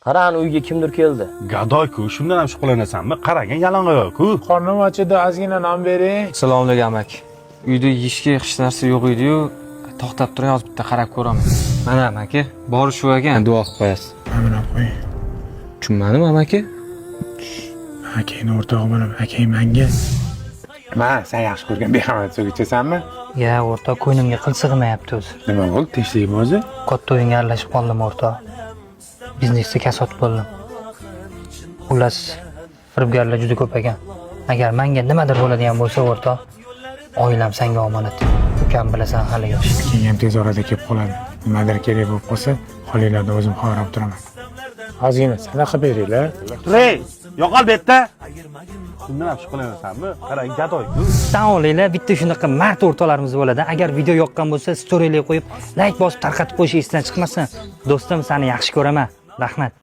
Qara, ana uyga kimdir keldi. Gadoy-ku, shundan ham shug'ullanasanmi? Qaragan yalang'oyoq-ku. Qornim ochida, ozgina non bering. Assalomu alaykum amak. Uyda yeyishga hech narsa yo'q edi-yu, to'xtab turing, hozir bitta qarab ko'raman. Mana amaki, bori shu ekan, duo qilib qo'yasiz. Mana qo'y. Tushunmadim amaki? Akangni o'rtog'i bo'laman, akang menga. Sen yaxshi ko'rgan behamat so'gichasanmi? Ya, o'rtoq, ko'nglimga qil sig'mayapti o'zi. Nima bo'ldi? Tinchlikmi o'zi? Katta o'yinga aralashib qoldim o'rtoq. Biznesda kasod bo'ldim. Xullas, firibgarlar juda ko'p ekan. Agar menga nimadir bo'ladigan bo'lsa o'rtoq, oilam senga omonat. Ukam bilasan, hali yosh. Keyin ham tez orada kelib qoladi. Nimadir kerak bo'lib qolsa, qolinglarda o'zim qarab turaman. Ozgina sadaqa beringlar. Turay, yo'qol bu yerda. Shundan ham shug'ullanasanmi? Qarang, gadoy-ku. Tan olinglar, bitta shunaqa mard o'rtoqlarimiz bo'ladi. Agar video yoqqan bo'lsa, storylarga qo'yib, like bosib tarqatib qo'yish esdan chiqmasin. Do'stim, seni yaxshi ko'raman. Rahmat.